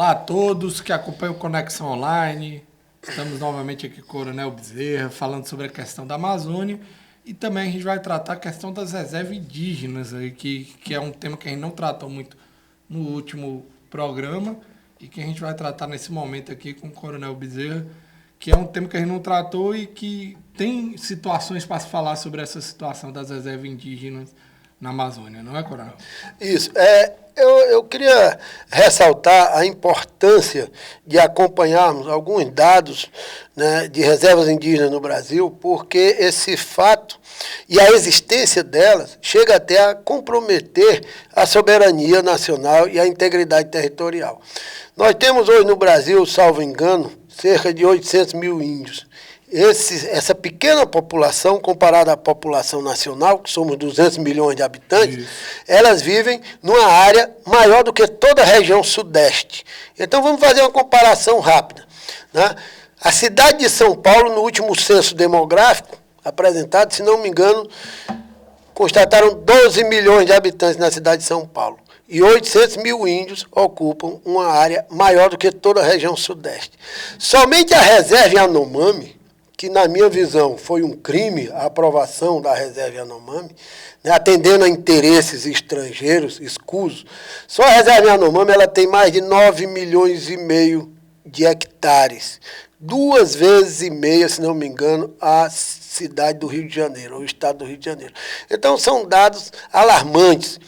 Olá a todos que acompanham o Conexão Online. Estamos novamente aqui com o Coronel Bezerra, falando sobre a questão da Amazônia. E também a gente vai tratar a questão das reservas indígenas, aí, que é um tema que a gente não tratou muito no último programa e que a gente vai tratar nesse momento aqui com o Coronel Bezerra, que é um tema que a gente não tratou e que tem situações para se falar sobre essa situação das reservas indígenas na Amazônia, não é, Coronel? Isso. Eu queria ressaltar a importância de acompanharmos alguns dados, né, de reservas indígenas no Brasil, porque esse fato e a existência delas chega até a comprometer a soberania nacional e a integridade territorial. Nós temos hoje no Brasil, salvo engano, cerca de 800 mil índios. Essa pequena população, comparada à população nacional, que somos 200 milhões de habitantes, elas vivem numa área maior do que toda a região sudeste. Então, vamos fazer uma comparação rápida, né? A cidade de São Paulo, no último censo demográfico apresentado, se não me engano, constataram 12 milhões de habitantes na cidade de São Paulo. E 800 mil índios ocupam uma área maior do que toda a região sudeste. Somente a reserva Yanomami, que na minha visão foi um crime a aprovação da reserva Yanomami, né, atendendo a interesses estrangeiros, escusos, só a reserva Yanomami ela tem mais de 9 milhões e meio de hectares. 2,5 vezes, se não me engano, a cidade do Rio de Janeiro, o estado do Rio de Janeiro. Então, são dados alarmantes.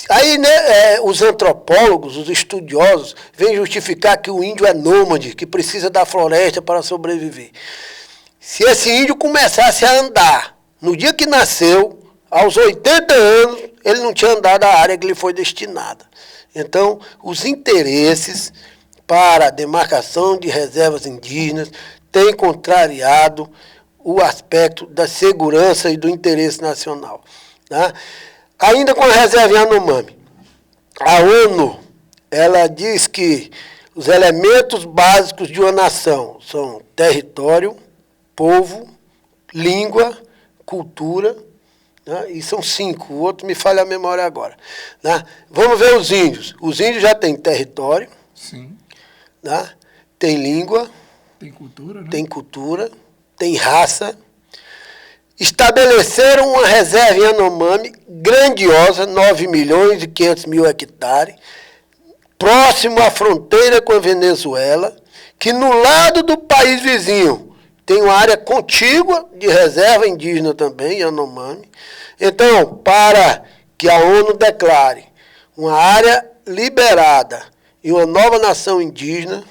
Aí, né, os antropólogos, os estudiosos, vêm justificar que o índio é nômade, que precisa da floresta para sobreviver. Se esse índio começasse a andar, no dia que nasceu, aos 80 anos, ele não tinha andado a área que lhe foi destinada. Então, os interesses para a demarcação de reservas indígenas têm contrariado o aspecto da segurança e do interesse nacional. Tá? Ainda com a reserva Yanomami, a ONU ela diz que os elementos básicos de uma nação são território, povo, língua, cultura, né? E são 5, o outro me falha a memória agora. Né? Vamos ver os índios. Os índios já têm território, Sim. né? Tem língua, Tem cultura, né? Tem raça. Estabeleceram uma reserva Yanomami grandiosa, 9 milhões e 500 mil hectares, próximo à fronteira com a Venezuela, que no lado do país vizinho tem uma área contígua de reserva indígena também, Yanomami. Então, para que a ONU declare uma área liberada e uma nova nação indígena,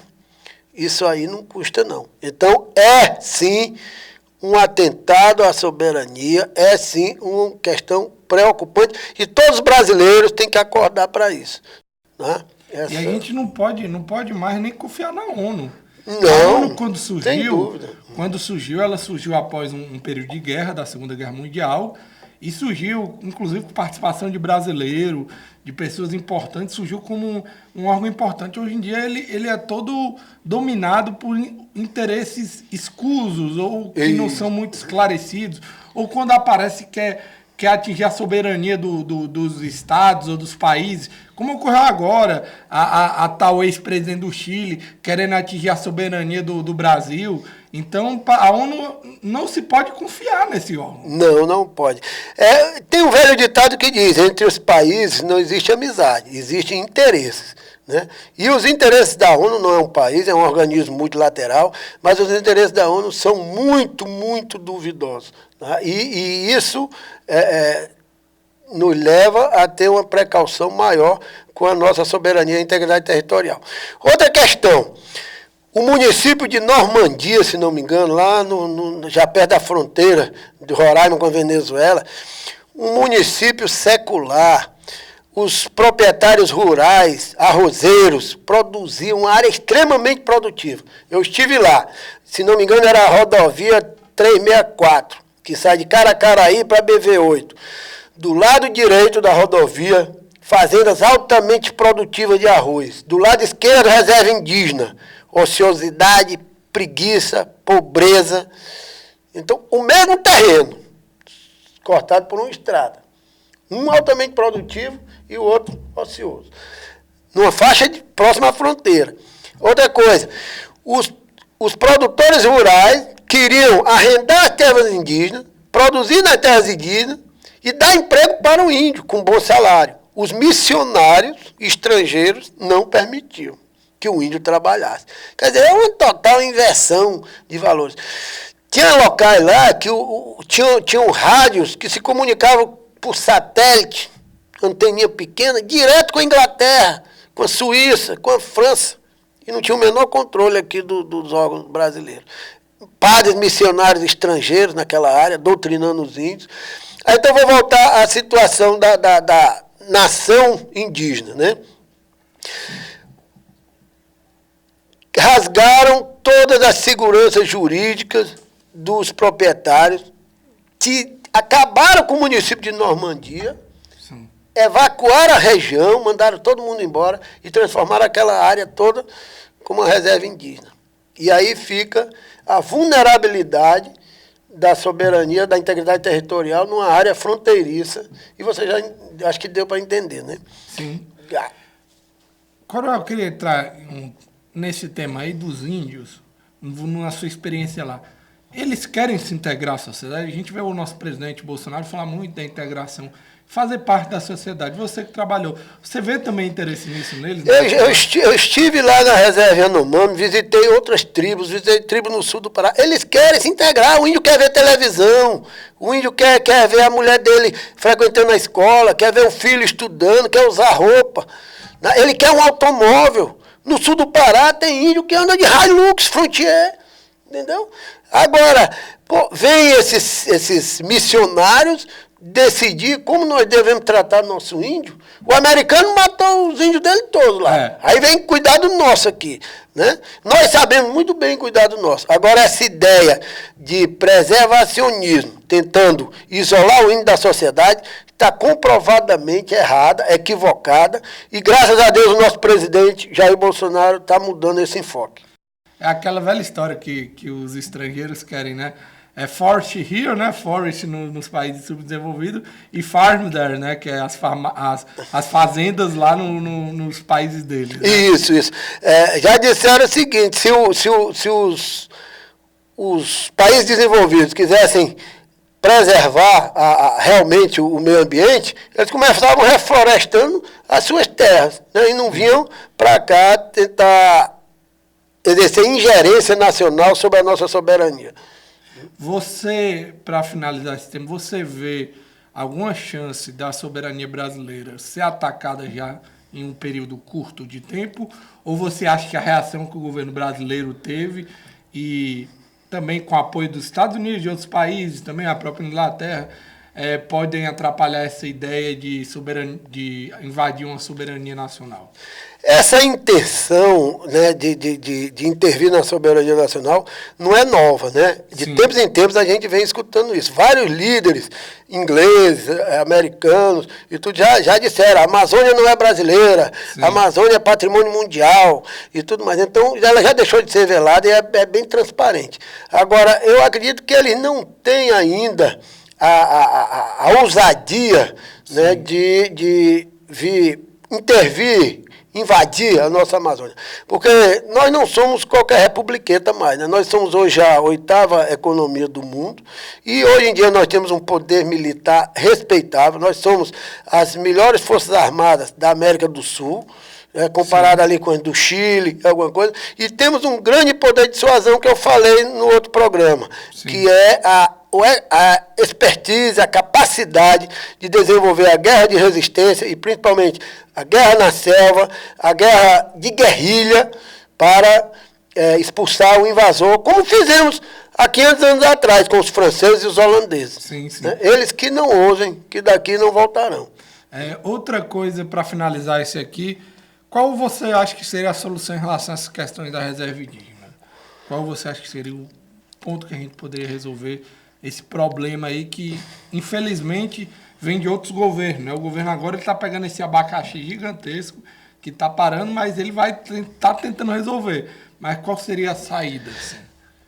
isso aí não custa, não. Então, é sim um atentado à soberania, é sim uma questão preocupante e todos os brasileiros têm que acordar para isso. Né? E a gente não pode mais nem confiar na ONU. Não, a ONU, sem dúvida. Quando surgiu, ela surgiu após um período de guerra, da Segunda Guerra Mundial, e surgiu, inclusive, com participação de brasileiro, de pessoas importantes, surgiu como um órgão importante. Hoje em dia, ele é todo dominado por interesses escusos, ou que não são muito esclarecidos, ou quando aparece que quer atingir a soberania dos estados ou dos países, como ocorreu agora, a tal ex-presidente do Chile querendo atingir a soberania do Brasil. Então, a ONU não se pode confiar nesse órgão. Não pode. Tem um velho ditado que diz, entre os países não existe amizade, existem interesses. Né? E os interesses da ONU não é um país, é um organismo multilateral, mas os interesses da ONU são muito, muito duvidosos. Tá? E isso nos leva a ter uma precaução maior com a nossa soberania e integridade territorial. Outra questão, o município de Normandia, se não me engano, lá já perto da fronteira de Roraima com a Venezuela, um município secular. Os proprietários rurais, arrozeiros, produziam uma área extremamente produtiva. Eu estive lá, se não me engano era a rodovia 364, que sai de Caracaraí para BV8. Do lado direito da rodovia, fazendas altamente produtivas de arroz. Do lado esquerdo, reserva indígena, ociosidade, preguiça, pobreza. Então, o mesmo terreno, cortado por uma estrada. Um altamente produtivo e o outro ocioso. numa faixa próxima à fronteira. Outra coisa, os produtores rurais queriam arrendar as terras indígenas, produzir nas terras indígenas e dar emprego para o índio com bom salário. Os missionários estrangeiros não permitiam que o índio trabalhasse. Quer dizer, é uma total inversão de valores. Tinha locais lá que tinham rádios que se comunicavam por satélite, anteninha pequena, direto com a Inglaterra, com a Suíça, com a França. E não tinha o menor controle aqui dos órgãos brasileiros. Padres missionários estrangeiros naquela área, doutrinando os índios. Aí, então, vou voltar à situação da nação indígena, né? Rasgaram todas as seguranças jurídicas dos proprietários, que acabaram com o município de Normandia, sim, evacuaram a região, mandaram todo mundo embora e transformaram aquela área toda como uma reserva indígena. E aí fica a vulnerabilidade da soberania, da integridade territorial numa área fronteiriça. E você já, acho que deu para entender, né? Sim. Coronel, eu queria entrar nesse tema aí dos índios, na sua experiência lá. Eles querem se integrar à sociedade? A gente vê o nosso presidente Bolsonaro falar muito da integração, fazer parte da sociedade. Você que trabalhou, você vê também interesse nisso neles? Eu estive lá na reserva Yanomami, visitei outras tribos, visitei tribos no sul do Pará. Eles querem se integrar, o índio quer ver televisão, o índio quer ver a mulher dele frequentando a escola, quer ver o filho estudando, quer usar roupa. Ele quer um automóvel. No sul do Pará tem índio que anda de Hilux Frontier, entendeu? Agora, vem esses missionários decidir como nós devemos tratar nosso índio. O americano matou os índios dele todos lá. É. Aí vem cuidar do nosso aqui, né? Nós sabemos muito bem cuidar do nosso. Agora, essa ideia de preservacionismo, tentando isolar o índio da sociedade, está comprovadamente errada, equivocada, e graças a Deus o nosso presidente Jair Bolsonaro está mudando esse enfoque. É aquela velha história que os estrangeiros querem, né? É forest here, né? Forest nos países subdesenvolvidos, e farm there, né? Que é as fazendas lá nos países deles. Né? Isso. Já disseram o seguinte, se os países desenvolvidos quisessem preservar realmente o meio ambiente, eles começavam reflorestando as suas terras, né? E não vinham para cá tentar exercer ingerência nacional sobre a nossa soberania. Você, para finalizar esse tema, você vê alguma chance da soberania brasileira ser atacada já em um período curto de tempo? Ou você acha que a reação que o governo brasileiro teve, e também com o apoio dos Estados Unidos e de outros países, também a própria Inglaterra, podem atrapalhar essa ideia de invadir uma soberania nacional? Essa intenção, né, de intervir na soberania nacional não é nova, né? De Sim. tempos em tempos a gente vem escutando isso. Vários líderes ingleses, americanos, e tudo já disseram, a Amazônia não é brasileira, Sim. a Amazônia é patrimônio mundial e tudo mais. Então ela já deixou de ser velada e é bem transparente. Agora, eu acredito que eles não têm ainda a ousadia, né, de vir intervir, invadir a nossa Amazônia. Porque nós não somos qualquer republiqueta mais, né? Nós somos hoje a 8ª economia do mundo e hoje em dia nós temos um poder militar respeitável, nós somos as melhores forças armadas da América do Sul, comparado ali com as do Chile, alguma coisa, e temos um grande poder de dissuasão que eu falei no outro programa, Sim. que é a expertise, a capacidade de desenvolver a guerra de resistência e principalmente a guerra na selva, a guerra de guerrilha para expulsar o invasor, como fizemos há 500 anos atrás com os franceses e os holandeses. Sim, sim. Né? Eles que não ousem, que daqui não voltarão. Outra coisa para finalizar esse aqui, qual você acha que seria a solução em relação a essas questões da reserva indígena? Qual você acha que seria o ponto que a gente poderia resolver esse problema aí que, infelizmente, vem de outros governos, né? O governo agora está pegando esse abacaxi gigantesco que está parando, mas ele vai estar tentando resolver. Mas qual seria a saída? Assim?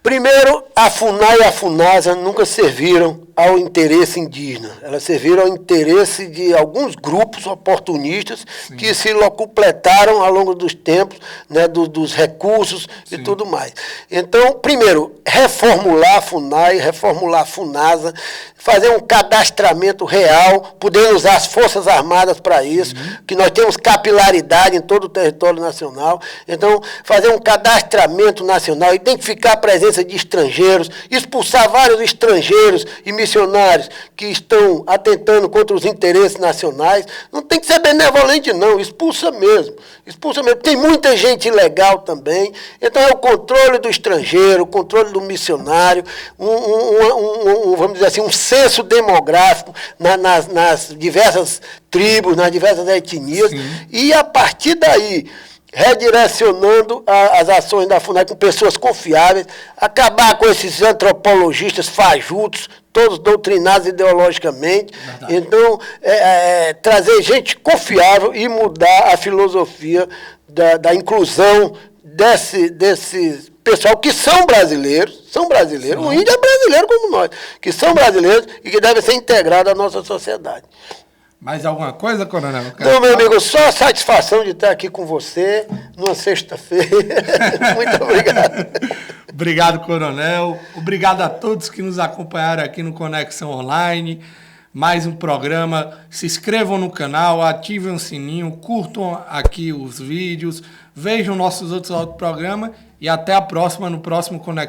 Primeiro, a FUNAI e a FUNASA nunca serviram ao interesse indígena. Elas serviram ao interesse de alguns grupos oportunistas que se locupletaram ao longo dos tempos, né, dos recursos e tudo mais. Então, primeiro, reformular a FUNAI, reformular a FUNASA, fazer um cadastramento real, podendo usar as Forças Armadas para isso, que nós temos capilaridade em todo o território nacional. Então, fazer um cadastramento nacional, identificar a presença de estrangeiros, expulsar vários estrangeiros e missionários que estão atentando contra os interesses nacionais. Não tem que ser benevolente, não. Expulsa mesmo. Expulsa mesmo. Tem muita gente ilegal também. Então, é o controle do estrangeiro, o controle do missionário, vamos dizer assim, um censo demográfico nas diversas tribos, nas diversas etnias. E, a partir daí, redirecionando as ações da FUNAI com pessoas confiáveis, acabar com esses antropologistas fajutos, todos doutrinados ideologicamente. Verdade. Então, trazer gente confiável e mudar a filosofia da inclusão desse pessoal que são brasileiros. O índio é brasileiro como nós, que são brasileiros e que devem ser integrados à nossa sociedade. Mais alguma coisa, Coronel? Não, meu amigo, só a satisfação de estar aqui com você numa sexta-feira. Muito obrigado. Obrigado, Coronel. Obrigado a todos que nos acompanharam aqui no Conexão Online. Mais um programa. Se inscrevam no canal, ativem o sininho, curtam aqui os vídeos, vejam nossos outros programas e até a próxima, no próximo Conexão.